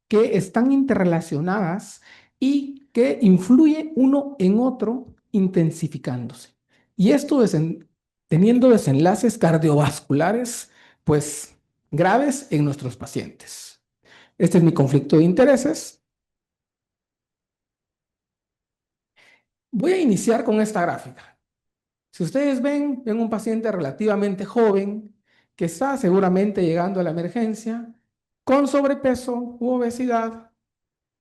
que están interrelacionadas y que influye uno en otro intensificándose. Y esto teniendo desenlaces cardiovasculares, pues graves en nuestros pacientes. Este es mi conflicto de intereses. Voy a iniciar con esta gráfica. Si ustedes ven un paciente relativamente joven que está seguramente llegando a la emergencia con sobrepeso u obesidad.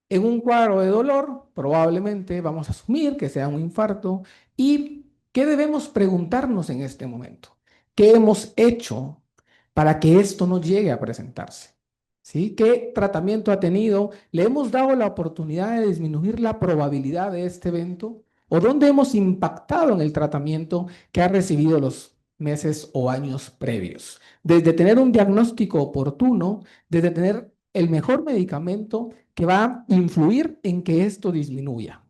En un cuadro de dolor, probablemente vamos a asumir que sea un infarto. ¿Y qué debemos preguntarnos en este momento? ¿Qué hemos hecho para que esto no llegue a presentarse? ¿Sí? ¿Qué tratamiento ha tenido? ¿Le hemos dado la oportunidad de disminuir la probabilidad de este evento? ¿O dónde hemos impactado en el tratamiento que ha recibido los meses o años previos? Desde tener un diagnóstico oportuno, desde tener el mejor medicamento que va a influir en que esto disminuya.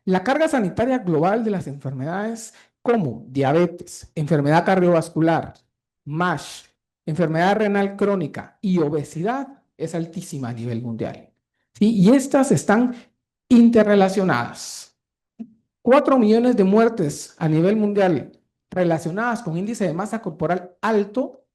La carga sanitaria global de las enfermedades como diabetes, enfermedad cardiovascular, MASH, enfermedad renal crónica y obesidad es altísima a nivel mundial. ¿Sí? Y estas están interrelacionadas. 4 millones de muertes a nivel mundial relacionadas con índice de masa corporal alto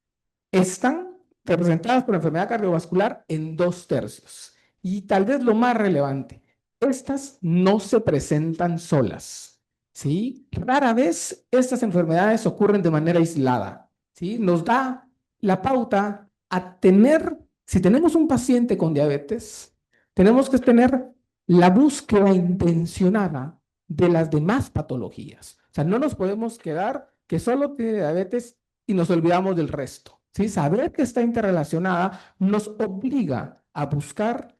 están representadas por enfermedad cardiovascular en 2/3. Y tal vez lo más relevante, estas no se presentan solas, ¿sí? Rara vez estas enfermedades ocurren de manera aislada, ¿sí? Nos da la pauta a tener, si tenemos un paciente con diabetes, tenemos que tener la búsqueda intencionada de las demás patologías. O sea, no nos podemos quedar que solo tiene diabetes y nos olvidamos del resto. ¿Sí? Saber que está interrelacionada nos obliga a buscar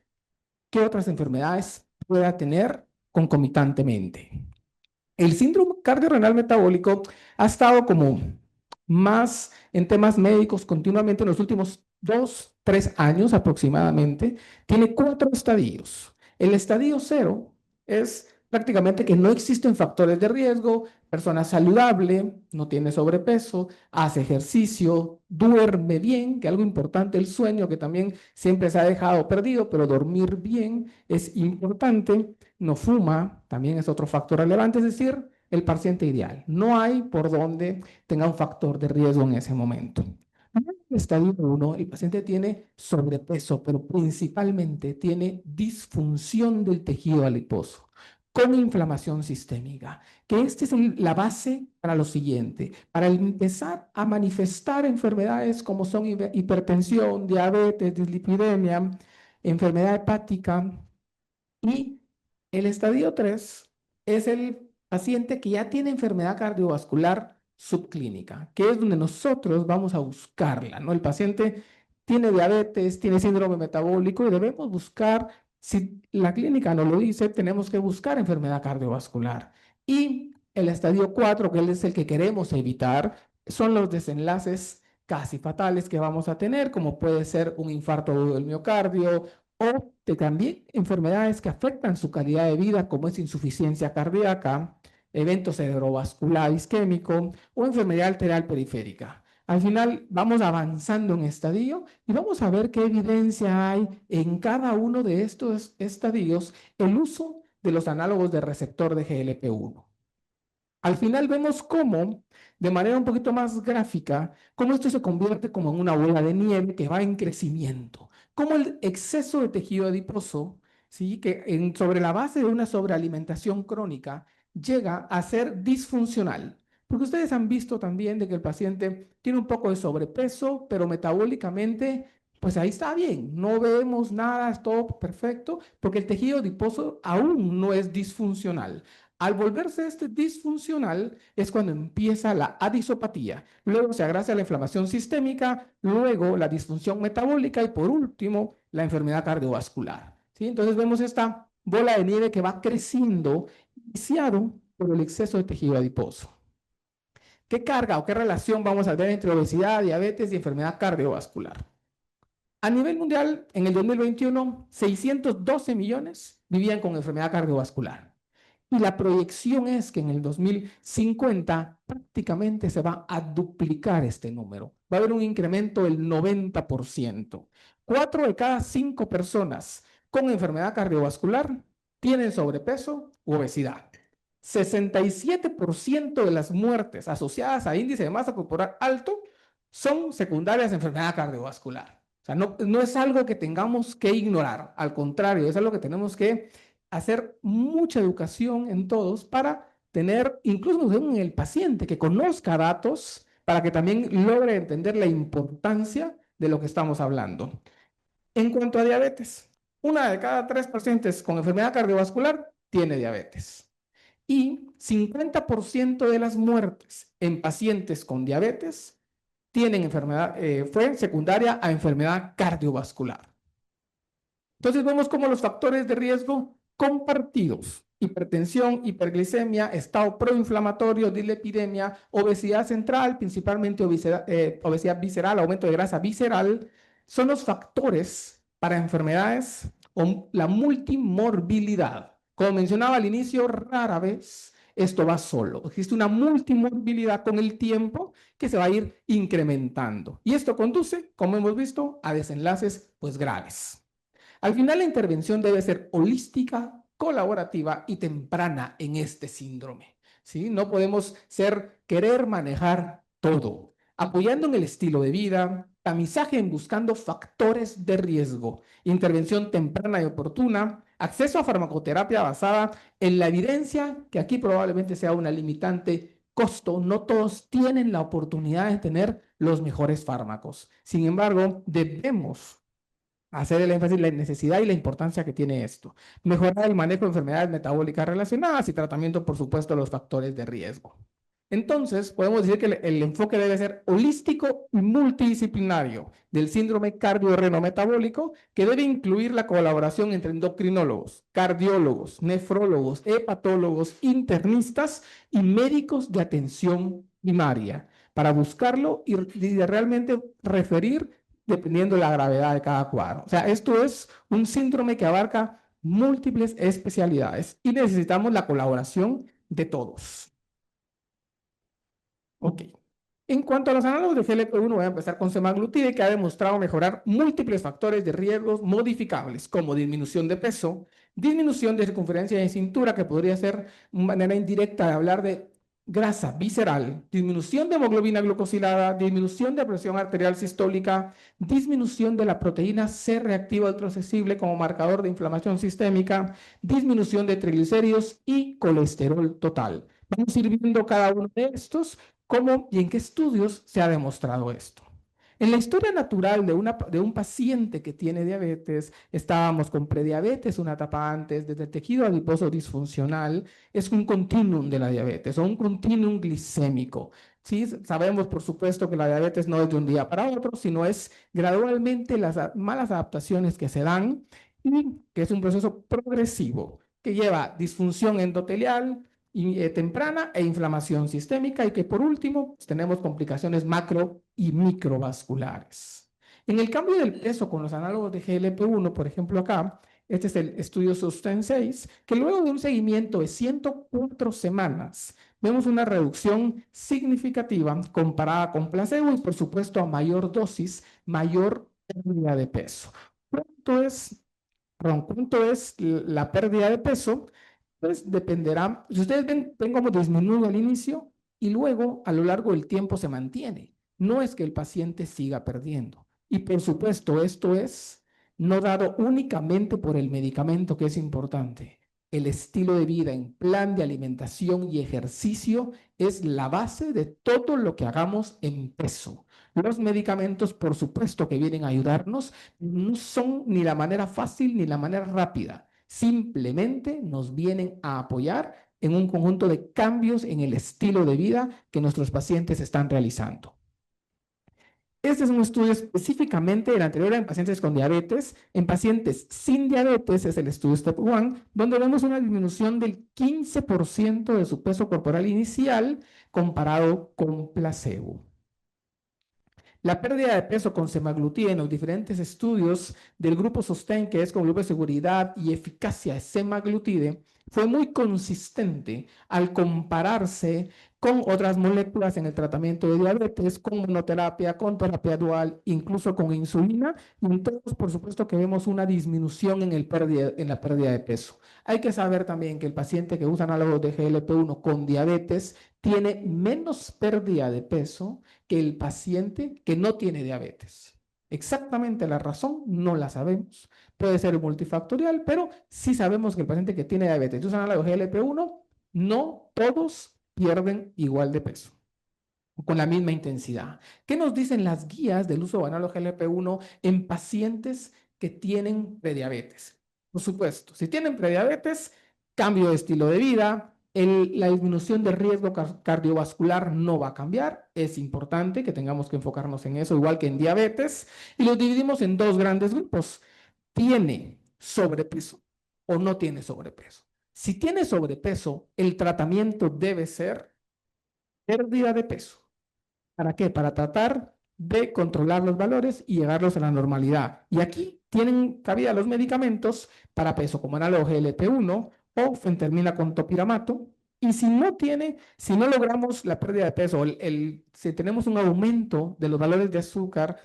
qué otras enfermedades pueda tener concomitantemente. El síndrome cardiorrenal metabólico ha estado como más en temas médicos continuamente en los últimos 2, 3 años aproximadamente. Tiene 4 estadios. El estadio 0 es prácticamente que no existen factores de riesgo, persona saludable, no tiene sobrepeso, hace ejercicio, duerme bien, que algo importante, el sueño, que también siempre se ha dejado perdido, pero dormir bien es importante, no fuma, también es otro factor relevante, es decir, el paciente ideal. No hay por donde tenga un factor de riesgo en ese momento. En el estadio 1, el paciente tiene sobrepeso, pero principalmente tiene disfunción del tejido adiposo con inflamación sistémica, que esta es la base para lo siguiente, para empezar a manifestar enfermedades como son hipertensión, diabetes, dislipidemia, enfermedad hepática. Y el estadio 3 es el paciente que ya tiene enfermedad cardiovascular subclínica, que es donde nosotros vamos a buscarla, ¿no? El paciente tiene diabetes, tiene síndrome metabólico y debemos buscar, si la clínica no lo dice, tenemos que buscar enfermedad cardiovascular. Y el estadio 4, que es el que queremos evitar, son los desenlaces casi fatales que vamos a tener, como puede ser un infarto del miocardio, o de también enfermedades que afectan su calidad de vida, como es insuficiencia cardíaca, evento cerebrovascular isquémico o enfermedad arterial periférica. Al final vamos avanzando en estadio y vamos a ver qué evidencia hay en cada uno de estos estadios el uso de los análogos de receptor de GLP-1. Al final vemos cómo, de manera un poquito más gráfica, cómo esto se convierte como en una bola de nieve que va en crecimiento. Cómo el exceso de tejido adiposo, ¿sí? Sobre la base de una sobrealimentación crónica, llega a ser disfuncional. Porque ustedes han visto también de que el paciente tiene un poco de sobrepeso, pero metabólicamente, pues ahí está bien. No vemos nada, es todo perfecto, porque el tejido adiposo aún no es disfuncional. Al volverse este disfuncional es cuando empieza la adisopatía, luego se agrava la inflamación sistémica, luego la disfunción metabólica y por último la enfermedad cardiovascular. ¿Sí? Entonces vemos esta bola de nieve que va creciendo, iniciado por el exceso de tejido adiposo. ¿Qué carga o qué relación vamos a ver entre obesidad, diabetes y enfermedad cardiovascular? A nivel mundial, en el 2021, 612 millones vivían con enfermedad cardiovascular. Y la proyección es que en el 2050 prácticamente se va a duplicar este número. Va a haber un incremento del 90%. 4 de cada 5 personas con enfermedad cardiovascular tienen sobrepeso u obesidad. 67% de las muertes asociadas a índice de masa corporal alto son secundarias a enfermedad cardiovascular. O sea, no es algo que tengamos que ignorar, al contrario, es algo que tenemos que hacer mucha educación en todos para tener, incluso en el paciente, que conozca datos para que también logre entender la importancia de lo que estamos hablando. En cuanto a diabetes, 1 de cada 3 pacientes con enfermedad cardiovascular tiene diabetes. Y 50% de las muertes en pacientes con diabetes tienen enfermedad, fue secundaria a enfermedad cardiovascular. Entonces vemos cómo los factores de riesgo compartidos, hipertensión, hiperglicemia, estado proinflamatorio, dislipidemia, obesidad central, principalmente obesidad visceral, aumento de grasa visceral, son los factores para enfermedades o la multimorbilidad. Como mencionaba al inicio, rara vez esto va solo. Existe una multimorbilidad con el tiempo que se va a ir incrementando. Y esto conduce, como hemos visto, a desenlaces pues graves. Al final, la intervención debe ser holística, colaborativa y temprana en este síndrome. ¿Sí? No podemos querer manejar todo, apoyando en el estilo de vida, tamizaje en buscando factores de riesgo, intervención temprana y oportuna, acceso a farmacoterapia basada en la evidencia, que aquí probablemente sea una limitante, costo. No todos tienen la oportunidad de tener los mejores fármacos. Sin embargo, debemos hacer el énfasis en la necesidad y la importancia que tiene esto. Mejorar el manejo de enfermedades metabólicas relacionadas y tratamiento, por supuesto, de los factores de riesgo. Entonces, podemos decir que el enfoque debe ser holístico y multidisciplinario del síndrome cardiorrenometabólico, que debe incluir la colaboración entre endocrinólogos, cardiólogos, nefrólogos, hepatólogos, internistas y médicos de atención primaria, para buscarlo y realmente referir dependiendo de la gravedad de cada cuadro. O sea, esto es un síndrome que abarca múltiples especialidades y necesitamos la colaboración de todos. Ok. En cuanto a los análogos de GLP-1, voy a empezar con semaglutide, que ha demostrado mejorar múltiples factores de riesgos modificables, como disminución de peso, disminución de circunferencia de cintura, que podría ser una manera indirecta de hablar de grasa visceral, disminución de hemoglobina glucosilada, disminución de presión arterial sistólica, disminución de la proteína C reactiva ultrasensible como marcador de inflamación sistémica, disminución de triglicéridos y colesterol total. Vamos a ir viendo cada uno de estos. ¿Cómo y en qué estudios se ha demostrado esto? En la historia natural de un paciente que tiene diabetes, estábamos con prediabetes una etapa antes, desde el tejido adiposo disfuncional, es un continuum de la diabetes o un continuum glicémico. ¿Sí? Sabemos, por supuesto, que la diabetes no es de un día para otro, sino es gradualmente las malas adaptaciones que se dan y que es un proceso progresivo que lleva disfunción endotelial, temprana e inflamación sistémica y que por último pues, tenemos complicaciones macro y microvasculares. En el cambio del peso con los análogos de GLP-1, por ejemplo acá, este es el estudio SUSTAIN 6, que luego de un seguimiento de 104 semanas, vemos una reducción significativa comparada con placebo y por supuesto a mayor dosis, mayor pérdida de peso. ¿Cuánto es la pérdida de peso? Pues dependerá, si ustedes ven cómo disminuye al inicio y luego a lo largo del tiempo se mantiene. No es que el paciente siga perdiendo. Y por supuesto, esto es no dado únicamente por el medicamento, que es importante. El estilo de vida en plan de alimentación y ejercicio es la base de todo lo que hagamos en peso. Los medicamentos, por supuesto, que vienen a ayudarnos, no son ni la manera fácil ni la manera rápida. Simplemente nos vienen a apoyar en un conjunto de cambios en el estilo de vida que nuestros pacientes están realizando. Este es un estudio específicamente del anterior en pacientes con diabetes. En pacientes sin diabetes es el estudio STEP 1, donde vemos una disminución del 15% de su peso corporal inicial comparado con placebo. La pérdida de peso con semaglutida en los diferentes estudios del grupo SOSTEN, que es con grupo de seguridad y eficacia de semaglutide, fue muy consistente al compararse con otras moléculas en el tratamiento de diabetes, con monoterapia, con terapia dual, incluso con insulina, y entonces, por supuesto, que vemos una disminución en la pérdida de peso. Hay que saber también que el paciente que usa análogos de GLP-1 con diabetes tiene menos pérdida de peso que el paciente que no tiene diabetes. Exactamente la razón no la sabemos. Puede ser multifactorial, pero sí sabemos que el paciente que tiene diabetes y usa análogos de GLP-1, no todos pierden igual de peso con la misma intensidad. ¿Qué nos dicen las guías del uso de análogos GLP-1 en pacientes que tienen prediabetes? Por supuesto, si tienen prediabetes, cambio de estilo de vida, la disminución de riesgo cardiovascular no va a cambiar. Es importante que tengamos que enfocarnos en eso, igual que en diabetes, y los dividimos en dos grandes grupos. ¿Tiene sobrepeso o no tiene sobrepeso? Si tiene sobrepeso, el tratamiento debe ser pérdida de peso. ¿Para qué? Para tratar de controlar los valores y llevarlos a la normalidad. Y aquí tienen cabida los medicamentos para peso, como análogo GLP-1 o fentermina con topiramato. Y si no logramos la pérdida de peso, si tenemos un aumento de los valores de azúcar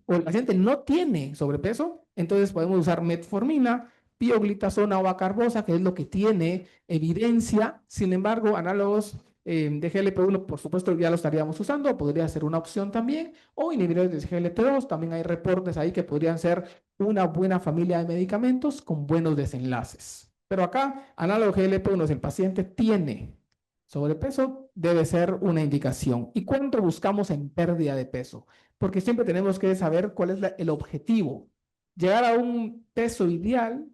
o el paciente no tiene sobrepeso, entonces podemos usar metformina, pioglitazona o bacarbosa, que es lo que tiene evidencia. Sin embargo, análogos de GLP-1, por supuesto, ya lo estaríamos usando, podría ser una opción también, o inhibidores de GLP-2, también hay reportes ahí que podrían ser una buena familia de medicamentos con buenos desenlaces. Pero acá, análogo GLP-1, si el paciente tiene sobrepeso, debe ser una indicación. ¿Y cuánto buscamos en pérdida de peso? Porque siempre tenemos que saber cuál es el objetivo. Llegar a un peso ideal,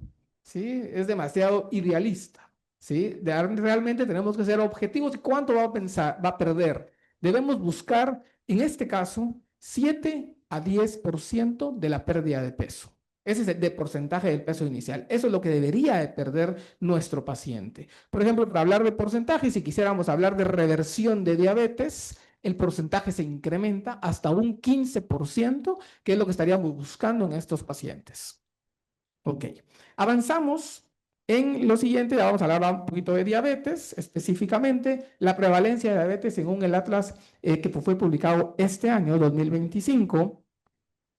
¿sí? Es demasiado idealista. ¿Sí? Realmente tenemos que ser objetivos y cuánto va a perder. Debemos buscar, en este caso, 7 a 10% de la pérdida de peso. Ese es el de porcentaje del peso inicial. Eso es lo que debería de perder nuestro paciente. Por ejemplo, para hablar de porcentaje, si quisiéramos hablar de reversión de diabetes, el porcentaje se incrementa hasta un 15%, que es lo que estaríamos buscando en estos pacientes. Ok, avanzamos en lo siguiente, ya vamos a hablar un poquito de diabetes, específicamente la prevalencia de diabetes según el Atlas que fue publicado este año, 2025,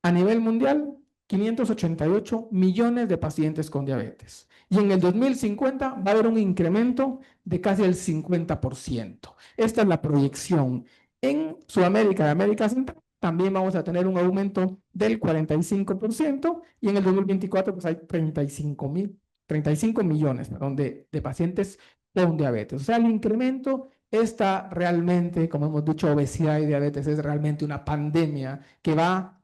a nivel mundial, 588 millones de pacientes con diabetes. Y en el 2050 va a haber un incremento de casi el 50%. Esta es la proyección. En Sudamérica y América Central también vamos a tener un aumento del 45% y en el 2024 pues hay 35 millones, perdón, de pacientes con diabetes. O sea, el incremento está realmente, como hemos dicho, obesidad y diabetes es realmente una pandemia que va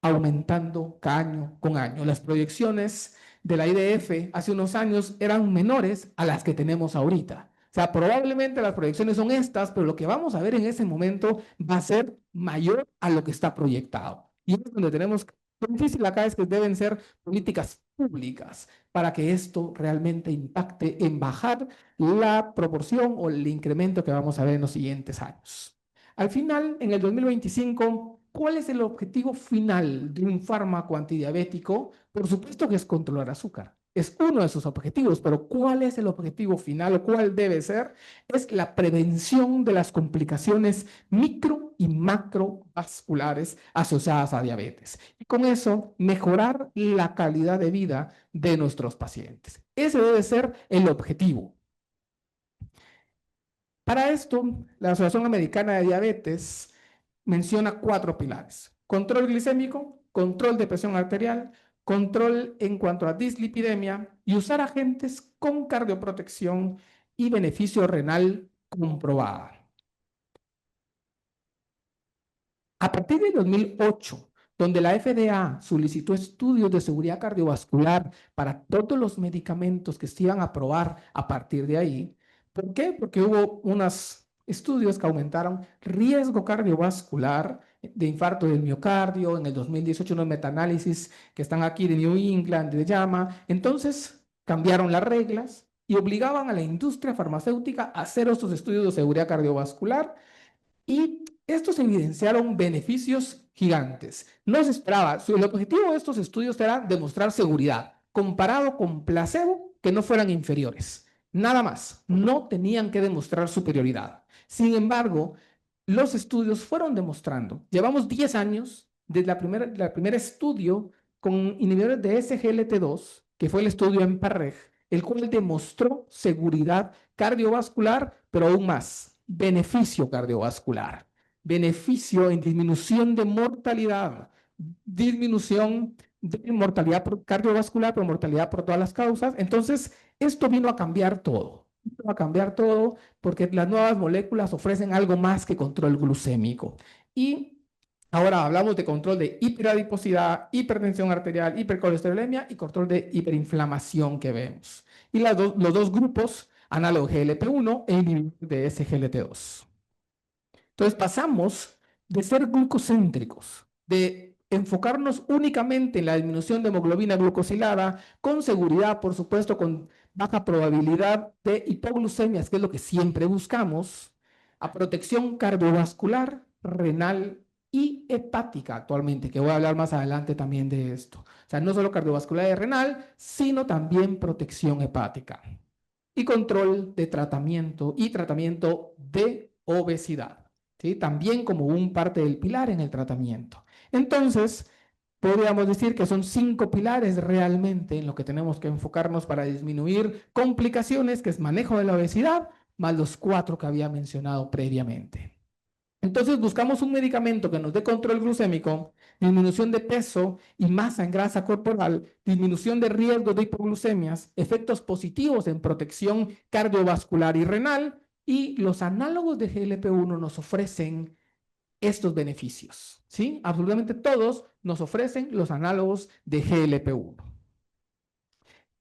aumentando año con año. Las proyecciones de la IDF hace unos años eran menores a las que tenemos ahorita. O sea, probablemente las proyecciones son estas, pero lo que vamos a ver en ese momento va a ser mayor a lo que está proyectado. Y es donde tenemos, lo difícil acá es que deben ser políticas públicas para que esto realmente impacte en bajar la proporción o el incremento que vamos a ver en los siguientes años. Al final, en el 2025, ¿cuál es el objetivo final de un fármaco antidiabético? Por supuesto que es controlar azúcar. Es uno de sus objetivos, pero ¿cuál es el objetivo final o cuál debe ser? Es la prevención de las complicaciones micro y macrovasculares asociadas a diabetes. Y con eso, mejorar la calidad de vida de nuestros pacientes. Ese debe ser el objetivo. Para esto, la Asociación Americana de Diabetes menciona 4 pilares: control glicémico, control de presión arterial, control en cuanto a dislipidemia y usar agentes con cardioprotección y beneficio renal comprobada. A partir de 2008, donde la FDA solicitó estudios de seguridad cardiovascular para todos los medicamentos que se iban a aprobar a partir de ahí. ¿Por qué? Porque hubo unos estudios que aumentaron riesgo cardiovascular de infarto del miocardio. En el 2018 unos metaanálisis que están aquí de New England, de JAMA. Entonces cambiaron las reglas y obligaban a la industria farmacéutica a hacer estos estudios de seguridad cardiovascular y Estos evidenciaron beneficios gigantes. No se esperaba. El objetivo de estos estudios era demostrar seguridad, comparado con placebo, que no fueran inferiores. Nada más. No tenían que demostrar superioridad. Sin embargo, los estudios fueron demostrando. Llevamos 10 años desde la primer estudio con inhibidores de SGLT2, que fue el estudio en Parreg, el cual demostró seguridad cardiovascular, pero aún más, beneficio cardiovascular, beneficio en disminución de mortalidad, disminución de mortalidad cardiovascular, pero mortalidad por todas las causas. Entonces, esto vino a cambiar todo. Vino a cambiar todo porque las nuevas moléculas ofrecen algo más que control glucémico. Y ahora hablamos de control de hiperadiposidad, hipertensión arterial, hipercolesterolemia y control de hiperinflamación que vemos. Y los dos grupos, análogo GLP-1 e inhibidor de SGLT2. Entonces pasamos de ser glucocéntricos, de enfocarnos únicamente en la disminución de hemoglobina glucosilada, con seguridad, por supuesto, con baja probabilidad de hipoglucemias, que es lo que siempre buscamos, a protección cardiovascular, renal y hepática actualmente, que voy a hablar más adelante también de esto. O sea, no solo cardiovascular y renal, sino también protección hepática. Y control de tratamiento y tratamiento de obesidad. ¿Sí? También como un parte del pilar en el tratamiento. Entonces, podríamos decir que son 5 pilares realmente en lo que tenemos que enfocarnos para disminuir complicaciones, que es manejo de la obesidad, más los 4 que había mencionado previamente. Entonces buscamos un medicamento que nos dé control glucémico, disminución de peso y masa en grasa corporal, disminución de riesgo de hipoglucemias, efectos positivos en protección cardiovascular y renal, y los análogos de GLP-1 nos ofrecen estos beneficios, ¿sí? Absolutamente todos nos ofrecen los análogos de GLP-1.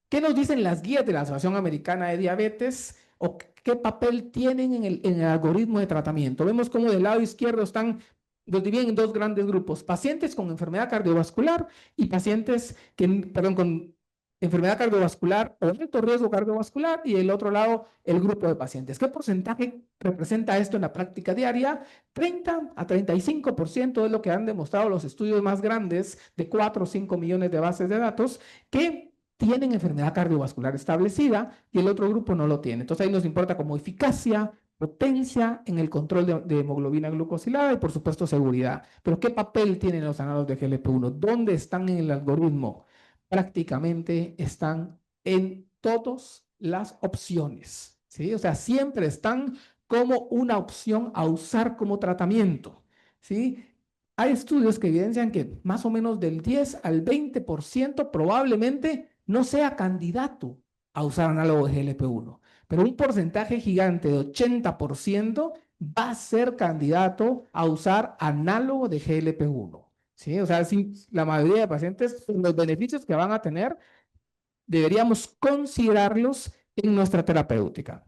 ¿Qué nos dicen las guías de la Asociación Americana de Diabetes o qué papel tienen en el algoritmo de tratamiento? Vemos cómo del lado izquierdo están, los dividen en 2 grandes grupos, pacientes con enfermedad cardiovascular y pacientes con enfermedad cardiovascular o alto riesgo cardiovascular, y el otro lado el grupo de pacientes. ¿Qué porcentaje representa esto en la práctica diaria? 30 a 35% es lo que han demostrado los estudios más grandes de 4 o 5 millones de bases de datos que tienen enfermedad cardiovascular establecida y el otro grupo no lo tiene. Entonces ahí nos importa como eficacia, potencia en el control de hemoglobina glucosilada y por supuesto seguridad. Pero ¿qué papel tienen los análogos de GLP-1? ¿Dónde están en el algoritmo? Prácticamente están en todas las opciones, ¿sí? O sea, siempre están como una opción a usar como tratamiento, ¿sí? Hay estudios que evidencian que más o menos del 10 al 20% probablemente no sea candidato a usar análogo de GLP-1, pero un porcentaje gigante de 80% va a ser candidato a usar análogo de GLP-1. ¿Sí? O sea, la mayoría de pacientes, los beneficios que van a tener, deberíamos considerarlos en nuestra terapéutica.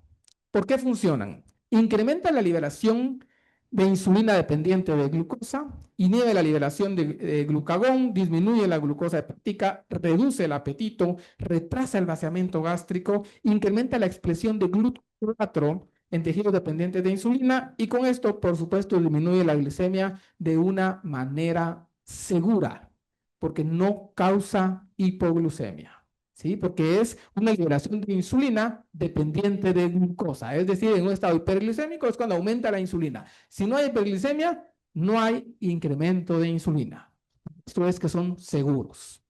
¿Por qué funcionan? Incrementa la liberación de insulina dependiente de glucosa, inhibe la liberación de glucagón, disminuye la glucosa hepática, reduce el apetito, retrasa el vaciamiento gástrico, incrementa la expresión de GLUT4 en tejidos dependientes de insulina y con esto, por supuesto, disminuye la glicemia de una manera segura, porque no causa hipoglucemia. ¿Sí? Porque es una liberación de insulina dependiente de glucosa. Es decir, en un estado hiperglicémico es cuando aumenta la insulina. Si no hay hiperglicemia, no hay incremento de insulina. Esto es que son seguros.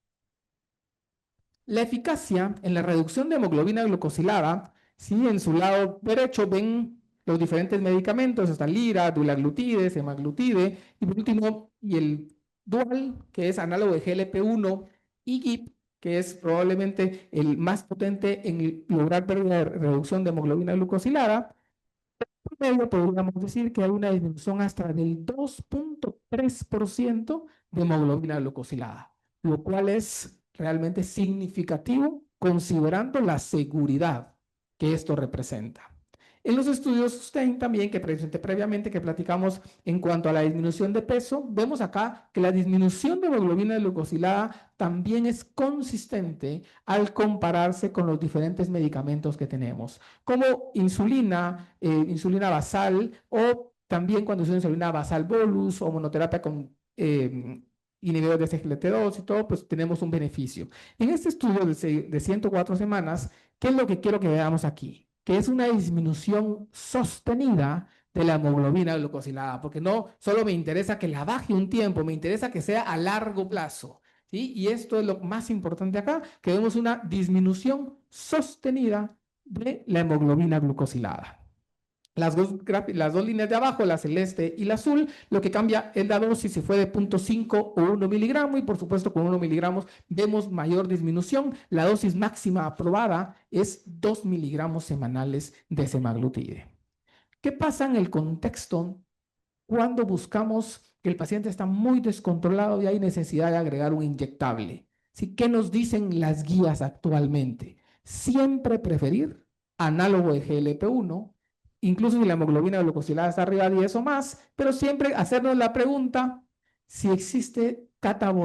La eficacia en la reducción de hemoglobina glucosilada, ¿sí? En su lado derecho ven los diferentes medicamentos, está lira, dulaglutide, semaglutide, y por último, y el dual, que es análogo de GLP-1 y GIP, que es probablemente el más potente en lograr pérdida de reducción de hemoglobina glucosilada. Por medio podríamos decir que hay una disminución hasta del 2.3% de hemoglobina glucosilada, lo cual es realmente significativo considerando la seguridad que esto representa. En los estudios SUSTAIN también que presenté previamente, que platicamos en cuanto a la disminución de peso, vemos acá que la disminución de hemoglobina glucosilada también es consistente al compararse con los diferentes medicamentos que tenemos, como insulina, insulina basal o También cuando se usa insulina basal bolus o monoterapia con inhibidores de SGLT2 y todo, pues tenemos un beneficio. En este estudio de 104 semanas, ¿qué es lo que quiero que veamos aquí? Que es una disminución sostenida de la hemoglobina glucosilada, porque no solo me interesa que la baje un tiempo, me interesa que sea a largo plazo. ¿Sí? Y esto es lo más importante acá, que vemos una disminución sostenida de la hemoglobina glucosilada. Las dos líneas de abajo, la celeste y la azul, lo que cambia es la dosis, si fue de 0.5 o 1 miligramo, y por supuesto con 1 miligramos vemos mayor disminución. La dosis máxima aprobada es 2 miligramos semanales de semaglutide. ¿Qué pasa en el contexto cuando buscamos que el paciente está muy descontrolado y hay necesidad de agregar un inyectable? ¿Sí? ¿Qué nos dicen las guías actualmente? Siempre preferir análogo de GLP-1, incluso si la hemoglobina glucosilada está arriba de 10 o más, pero siempre hacernos la pregunta si existe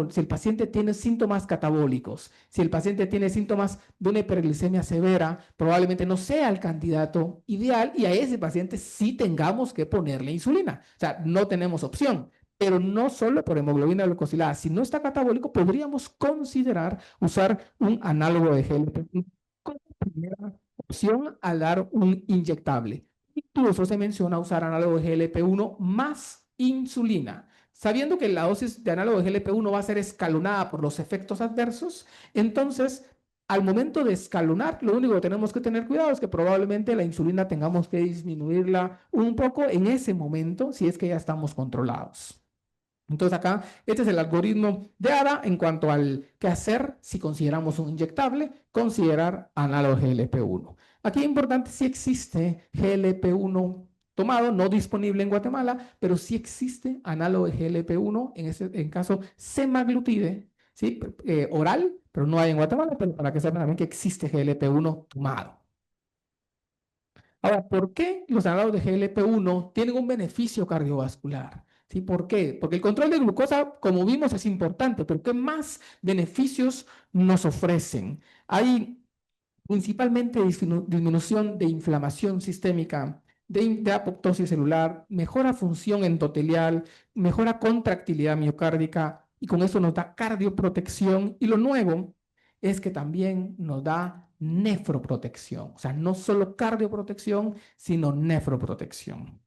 si el paciente tiene síntomas catabólicos, si el paciente tiene síntomas de una hiperglicemia severa, probablemente no sea el candidato ideal y a ese paciente sí tengamos que ponerle insulina. O sea, no tenemos opción. Pero no solo por hemoglobina glucosilada, si no está catabólico, podríamos considerar usar un análogo de GLP como primera opción al dar un inyectable. Incluso se menciona usar análogo de GLP-1 más insulina. Sabiendo que la dosis de análogo de GLP-1 va a ser escalonada por los efectos adversos, entonces al momento de escalonar, lo único que tenemos que tener cuidado es que probablemente la insulina tengamos que disminuirla un poco en ese momento si es que ya estamos controlados. Entonces acá, este es el algoritmo de ADA en cuanto al qué hacer si consideramos un inyectable, considerar análogo GLP-1. Aquí es importante si existe GLP-1 tomado, no disponible en Guatemala, pero sí existe análogo de GLP-1, en caso semaglutide, ¿sí? Oral, pero no hay en Guatemala, pero para que sepan también que existe GLP-1 tomado. Ahora, ¿por qué los análogos de GLP-1 tienen un beneficio cardiovascular? ¿Sí? ¿Por qué? Porque el control de glucosa, como vimos, es importante, pero ¿qué más beneficios nos ofrecen? Hay principalmente disminución de inflamación sistémica, de apoptosis celular, mejora función endotelial, mejora contractilidad miocárdica y con eso nos da cardioprotección. Y lo nuevo es que también nos da nefroprotección, o sea, no solo cardioprotección, sino nefroprotección.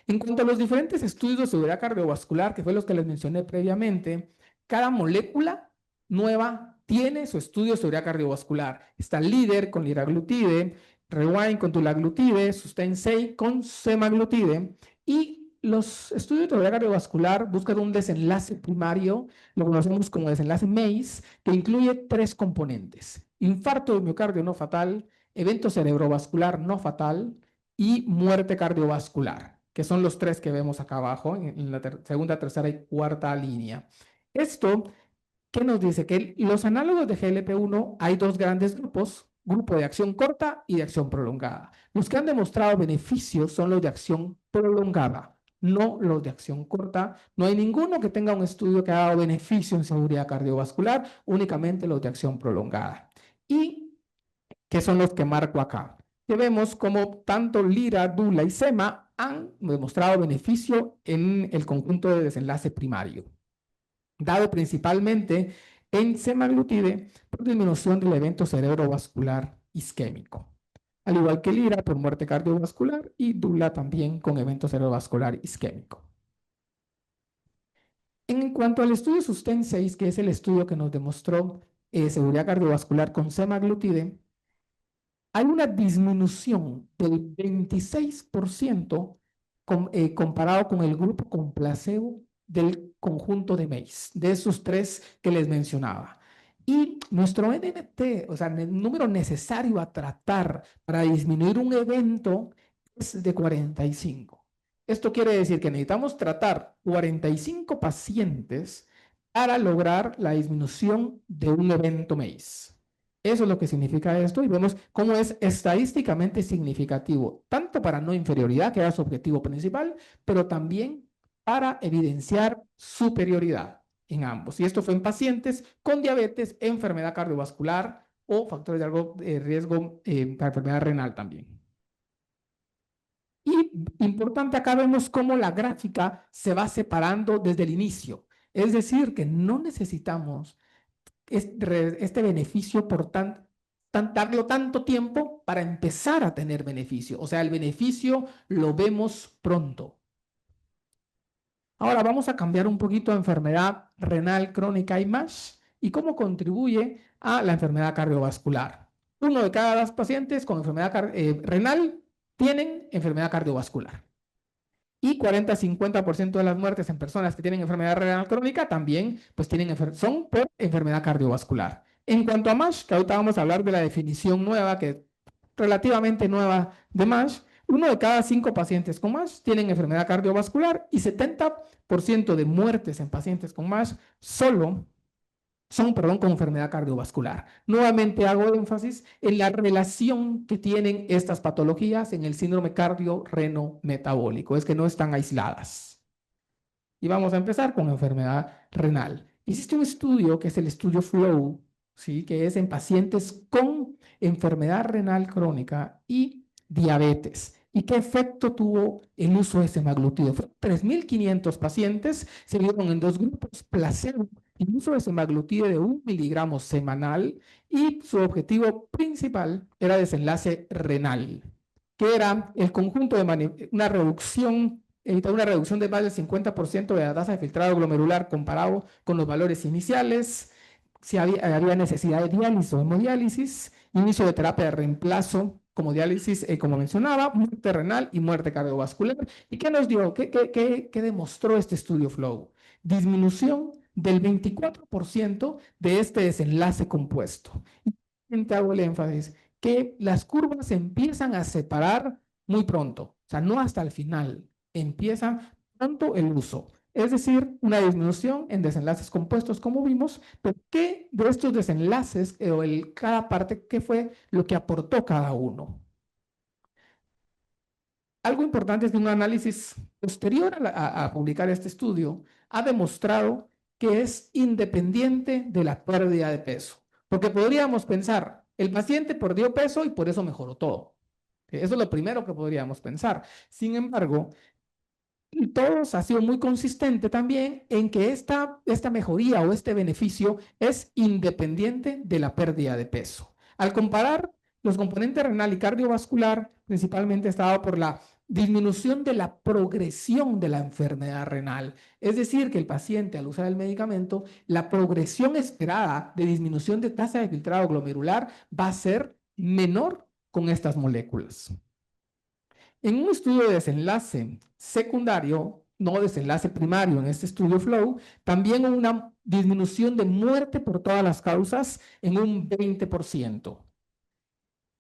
En cuanto a los diferentes estudios de seguridad cardiovascular, que fue los que les mencioné previamente, cada molécula nueva tiene su estudio de seguridad cardiovascular. Está líder con liraglutide, Rewind con tulaglutide, Sustain 6 con semaglutide, y los estudios de seguridad cardiovascular buscan un desenlace primario, lo conocemos como desenlace MACE, que incluye 3 componentes: infarto de miocardio no fatal, evento cerebrovascular no fatal y muerte cardiovascular, que son los 3 que vemos acá abajo, en la segunda, tercera y cuarta línea. Esto, ¿qué nos dice? Que los análogos de GLP-1 hay 2 grandes grupos, grupo de acción corta y de acción prolongada. Los que han demostrado beneficios son los de acción prolongada, no los de acción corta. No hay ninguno que tenga un estudio que ha dado beneficio en seguridad cardiovascular, únicamente los de acción prolongada. Y que son los que marco acá, que vemos como tanto Lira, Dula y SEMA han demostrado beneficio en el conjunto de desenlace primario, dado principalmente en semaglutide por disminución del evento cerebrovascular isquémico, al igual que Lira por muerte cardiovascular y Dula también con evento cerebrovascular isquémico. En cuanto al estudio Sustain 6, que es el estudio que nos demostró seguridad cardiovascular con semaglutide, hay una disminución del 26% comparado con el grupo con placebo del conjunto de MACE, de esos 3 que les mencionaba. Y nuestro NNT, o sea, el número necesario a tratar para disminuir un evento es de 45. Esto quiere decir que necesitamos tratar 45 pacientes para lograr la disminución de un evento MACE. Eso es lo que significa esto y vemos cómo es estadísticamente significativo, tanto para no inferioridad, que era su objetivo principal, pero también para evidenciar superioridad en ambos. Y esto fue en pacientes con diabetes, enfermedad cardiovascular o factores de riesgo para enfermedad renal también. Y Importante, acá vemos cómo la gráfica se va separando desde el inicio. Es decir, que no necesitamos este beneficio por darlo tanto tiempo para empezar a tener beneficio. O sea, el beneficio lo vemos pronto. Ahora vamos a cambiar un poquito a enfermedad renal crónica y MASH y cómo contribuye a la enfermedad cardiovascular. Uno de cada dos pacientes con enfermedad renal tienen enfermedad cardiovascular. Y 40-50% de las muertes en personas que tienen enfermedad renal crónica también pues son por enfermedad cardiovascular. En cuanto a MASH, que ahorita vamos a hablar de la definición nueva, que es relativamente nueva de MASH, uno de cada 5 pacientes con MASH tienen enfermedad cardiovascular y 70% de muertes en pacientes con MASH son con enfermedad cardiovascular. Nuevamente hago énfasis en la relación que tienen estas patologías en el síndrome cardio-reno-metabólico, es que no están aisladas. Y vamos a empezar con enfermedad renal. Existe un estudio que es el estudio FLOW, ¿sí? Que es en pacientes con enfermedad renal crónica y diabetes. ¿Y qué efecto tuvo el uso de semaglutide? Fueron 3.500 pacientes, se dieron en 2 grupos, placebo y uso de semaglutide de 1 miligramo semanal, y su objetivo principal era desenlace renal, que era el conjunto de una reducción de más del 50% de la tasa de filtrado glomerular comparado con los valores iniciales, si había necesidad de diálisis o hemodiálisis, inicio de terapia de reemplazo como diálisis, como mencionaba, muerte renal y muerte cardiovascular. ¿Y qué nos dio? ¿Qué demostró este estudio FLOW? Disminución del 24% de este desenlace compuesto. Y hago el énfasis que las curvas se empiezan a separar muy pronto, o sea, no hasta el final, empieza pronto el uso. Es decir, una disminución en desenlaces compuestos, como vimos, pero ¿qué de estos desenlaces o cada parte, qué fue lo que aportó cada uno? Algo importante es que un análisis posterior a publicar este estudio ha demostrado que es independiente de la pérdida de peso. Porque podríamos pensar, el paciente perdió peso y por eso mejoró todo. Eso es lo primero que podríamos pensar. Sin embargo, todos ha sido muy consistente también en que esta mejoría o este beneficio es independiente de la pérdida de peso. Al comparar los componentes renal y cardiovascular, principalmente estaba por la disminución de la progresión de la enfermedad renal. Es decir, que el paciente al usar el medicamento, la progresión esperada de disminución de tasa de filtrado glomerular va a ser menor con estas moléculas. En un estudio de desenlace secundario, no desenlace primario en este estudio FLOW, también hubo una disminución de muerte por todas las causas en un 20%.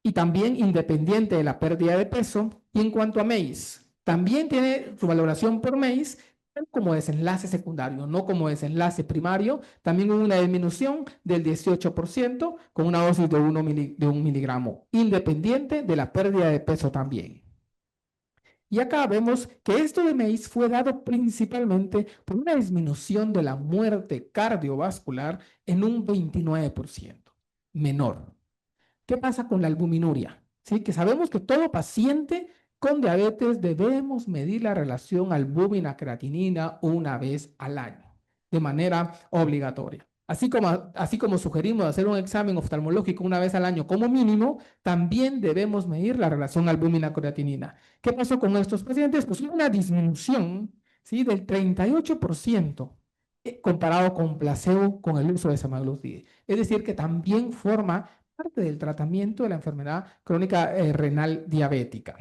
Y también independiente de la pérdida de peso. Y en cuanto a MACE, también tiene su valoración por MACE como desenlace secundario, no como desenlace primario. También hubo una disminución del 18% con una dosis de 1 miligramo, independiente de la pérdida de peso también. Y acá vemos que esto de MACE fue dado principalmente por una disminución de la muerte cardiovascular en un 29%, menor. ¿Qué pasa con la albuminuria? ¿Sí? Que sabemos que todo paciente con diabetes debemos medir la relación albúmina-creatinina una vez al año, de manera obligatoria. Así como sugerimos hacer un examen oftalmológico una vez al año como mínimo, también debemos medir la relación albúmina-creatinina. ¿Qué pasó con estos pacientes? Pues hubo una disminución, ¿sí? Del 38% comparado con placebo con el uso de semaglutide. Es decir, que también forma parte del tratamiento de la enfermedad crónica renal diabética.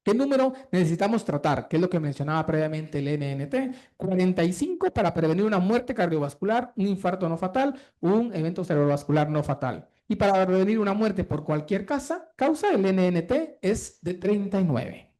¿Qué número necesitamos tratar? ¿Qué es lo que mencionaba previamente el NNT? 45 para prevenir una muerte cardiovascular, un infarto no fatal, un evento cerebrovascular no fatal. Y para prevenir una muerte por cualquier causa, el NNT es de 39.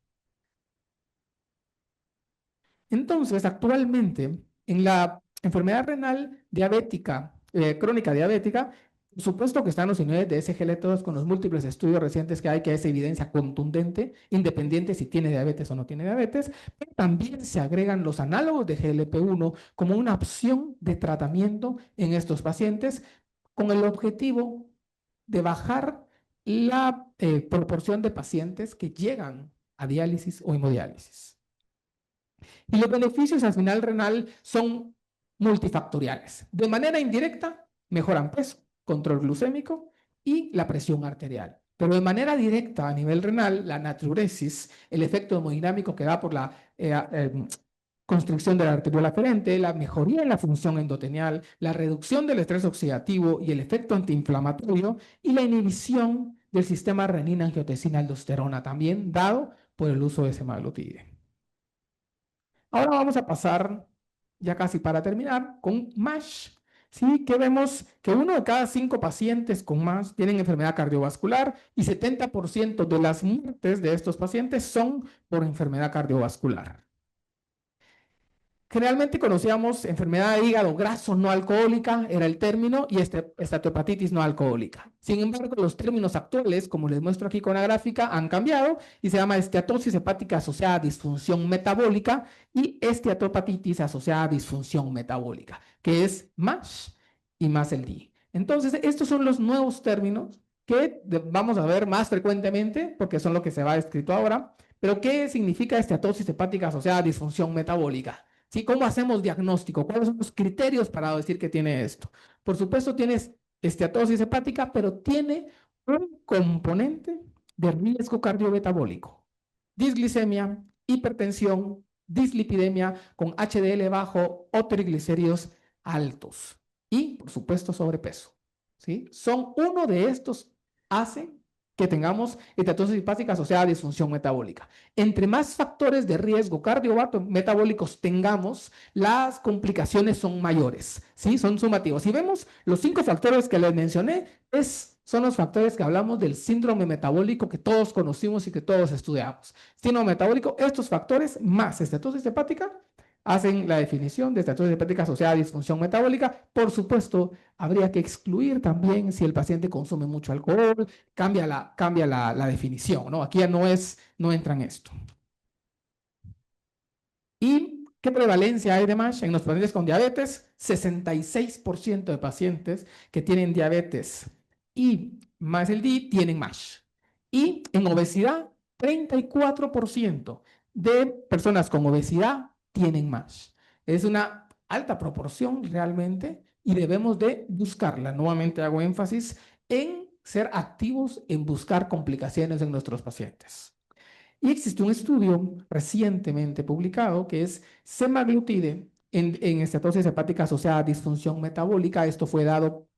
Entonces, actualmente, en la enfermedad renal diabética, crónica diabética, por supuesto que están los inhibidores de SGLT2 con los múltiples estudios recientes que hay, que es evidencia contundente, independiente si tiene diabetes o no tiene diabetes, pero también se agregan los análogos de GLP-1 como una opción de tratamiento en estos pacientes con el objetivo de bajar la proporción de pacientes que llegan a diálisis o hemodiálisis. Y los beneficios al final renal son multifactoriales. De manera indirecta, mejoran peso, control glucémico y la presión arterial. Pero de manera directa a nivel renal, la natriuresis, el efecto hemodinámico que da por la constricción de la arteriola aferente, la mejoría en la función endotelial, la reducción del estrés oxidativo y el efecto antiinflamatorio y la inhibición del sistema renina-angiotensina-aldosterona, también dado por el uso de semaglutide. Ahora vamos a pasar, ya casi para terminar, con MASH. Sí, que vemos que 1 de cada 5 pacientes con MASH tienen enfermedad cardiovascular y 70% de las muertes de estos pacientes son por enfermedad cardiovascular. Generalmente conocíamos enfermedad de hígado graso no alcohólica, era el término, y esteatohepatitis no alcohólica. Sin embargo, los términos actuales, como les muestro aquí con la gráfica, han cambiado y se llama esteatosis hepática asociada a disfunción metabólica y esteatohepatitis asociada a disfunción metabólica, que es MASH y más el D. Entonces, estos son los nuevos términos que vamos a ver más frecuentemente, porque son lo que se va escrito ahora. Pero, ¿qué significa esteatosis hepática asociada a disfunción metabólica? ¿Sí? ¿Cómo hacemos diagnóstico? ¿Cuáles son los criterios para decir que tiene esto? Por supuesto, tienes esteatosis hepática, pero tiene un componente de riesgo cardiometabólico. Disglicemia, hipertensión, dislipidemia con HDL bajo o triglicéridos altos. Y, por supuesto, sobrepeso. ¿Sí? Son uno de estos hacen que tengamos esteatosis hepática asociada a disfunción metabólica. Entre más factores de riesgo cardiometabólicos tengamos, las complicaciones son mayores, ¿sí? Son sumativos. Si vemos los 5 factores que les mencioné, son los factores que hablamos del síndrome metabólico que todos conocimos y que todos estudiamos. Síndrome metabólico, estos factores más esteatosis hepática hacen la definición de esteatosis hepática asociada a disfunción metabólica. Por supuesto, habría que excluir también si el paciente consume mucho alcohol, cambia la definición, ¿no? Aquí ya no entra en esto. ¿Y qué prevalencia hay de MASH en los pacientes con diabetes? 66% de pacientes que tienen diabetes y más el D tienen MASH. Y en obesidad, 34% de personas con obesidad tienen MASH. Es una alta proporción realmente y debemos de buscarla. Nuevamente hago énfasis en ser activos en buscar complicaciones en nuestros pacientes. Y existe un estudio recientemente publicado que es semaglutide en esteatosis hepática asociada a disfunción metabólica. Esto fue dado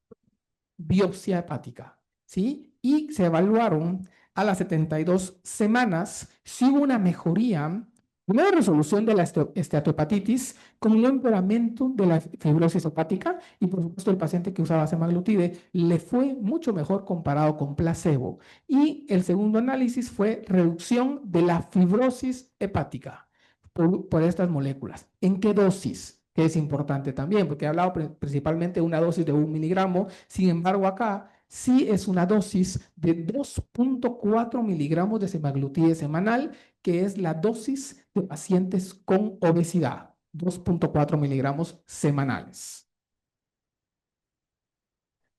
biopsia hepática, ¿sí? Y se evaluaron a las 72 semanas si hubo una mejoría, una resolución de la esteatohepatitis con un empeoramiento de la fibrosis hepática y por supuesto el paciente que usaba semaglutide le fue mucho mejor comparado con placebo. Y el segundo análisis fue reducción de la fibrosis hepática por estas moléculas. ¿En qué dosis? Que es importante también, porque he hablado principalmente de una dosis de 1 miligramo, sin embargo acá sí es una dosis de 2.4 miligramos de semaglutide semanal, que es la dosis de pacientes con obesidad, 2.4 miligramos semanales.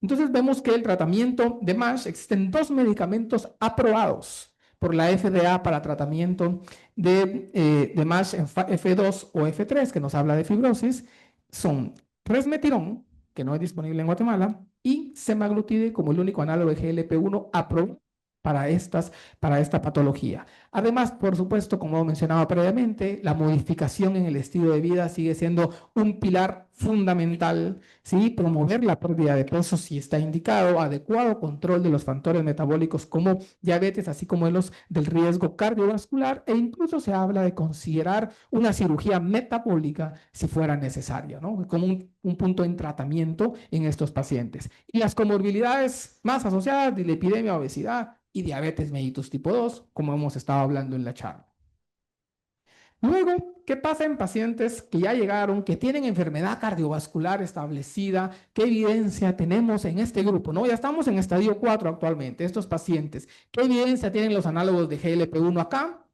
Entonces vemos que el tratamiento de MASH, existen 2 medicamentos aprobados por la FDA para tratamiento de MASH en F2 o F3, que nos habla de fibrosis, son resmetirón, que no es disponible en Guatemala, y semaglutide como el único análogo de GLP-1 aprobado para esta patología. Además, por supuesto, como he mencionado previamente, la modificación en el estilo de vida sigue siendo un pilar fundamental, ¿sí? Promover la pérdida de peso si está indicado, adecuado control de los factores metabólicos como diabetes, así como los del riesgo cardiovascular, e incluso se habla de considerar una cirugía metabólica si fuera necesaria, ¿no? Como un punto en tratamiento en estos pacientes. Y las comorbilidades más asociadas, dislipidemia, obesidad y diabetes mellitus tipo 2, como hemos estado hablando en la charla. Luego, ¿qué pasa en pacientes que ya llegaron, que tienen enfermedad cardiovascular establecida? ¿Qué evidencia tenemos en este grupo? ¿No? Ya estamos en estadio 4 actualmente, estos pacientes. ¿Qué evidencia tienen los análogos de GLP-1 acá?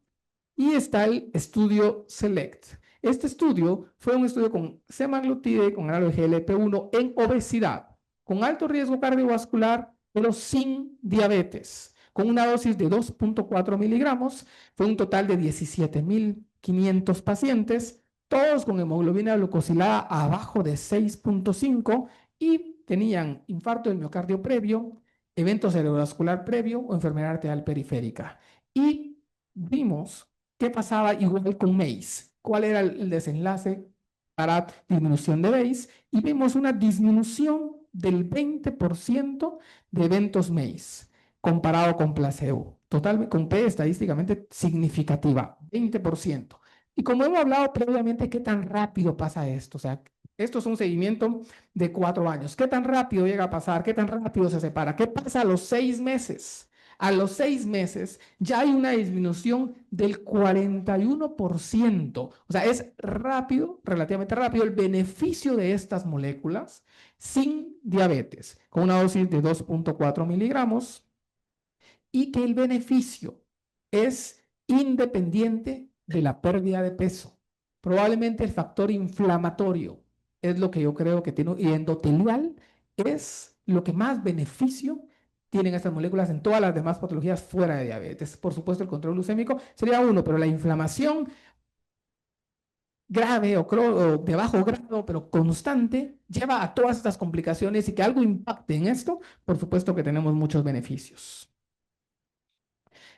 Y está el estudio SELECT. Este estudio fue un estudio con semaglutide, con análogo de GLP-1 en obesidad, con alto riesgo cardiovascular, pero sin diabetes. con una dosis de 2.4 miligramos. Fue un total de 17.500 pacientes, todos con hemoglobina glucosilada abajo de 6.5 y tenían infarto del miocardio previo, evento cerebrovascular previo o enfermedad arterial periférica. Y vimos qué pasaba igual con MACE, cuál era el desenlace para disminución de MACE, y vimos una disminución del 20% de eventos MACE comparado con placebo, total, con P estadísticamente significativa, 20%. Y como hemos hablado previamente, ¿qué tan rápido pasa esto? O sea, esto es un seguimiento de 4 años. ¿Qué tan rápido llega a pasar? ¿Qué tan rápido se separa? ¿Qué pasa a los 6 meses? A los 6 meses ya hay una disminución del 41%. O sea, es rápido, relativamente rápido, el beneficio de estas moléculas sin diabetes, con una dosis de 2.4 miligramos, y que el beneficio es independiente de la pérdida de peso. Probablemente el factor inflamatorio es lo que yo creo que tiene, y endotelial es lo que más beneficio tienen estas moléculas en todas las demás patologías fuera de diabetes. Por supuesto, el control glucémico sería uno, pero la inflamación grave o de bajo grado, pero constante, lleva a todas estas complicaciones, y que algo impacte en esto, por supuesto que tenemos muchos beneficios.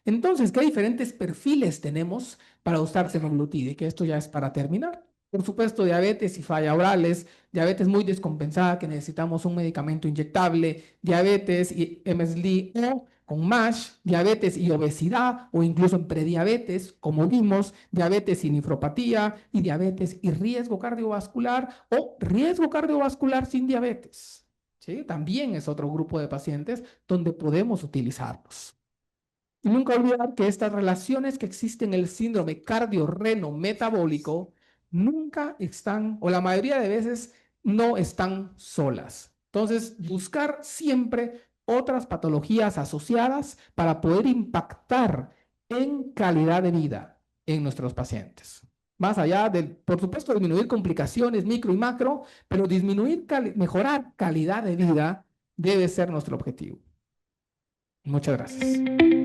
Entonces, ¿qué diferentes perfiles tenemos para usar semaglutide? Que esto ya es para terminar. Por supuesto, diabetes y falla orales, diabetes muy descompensada que necesitamos un medicamento inyectable, diabetes y MSD o con MASH, diabetes y obesidad o incluso en prediabetes, como vimos, diabetes y nefropatía y diabetes y riesgo cardiovascular o riesgo cardiovascular sin diabetes. ¿Sí? También es otro grupo de pacientes donde podemos utilizarlos. Y nunca olvidar que estas relaciones que existen en el síndrome cardiorreno-metabólico nunca están, o la mayoría de veces, no están solas. Entonces, buscar siempre otras patologías asociadas para poder impactar en calidad de vida en nuestros pacientes. Más allá de, por supuesto, disminuir complicaciones micro y macro, pero mejorar calidad de vida debe ser nuestro objetivo. Muchas gracias.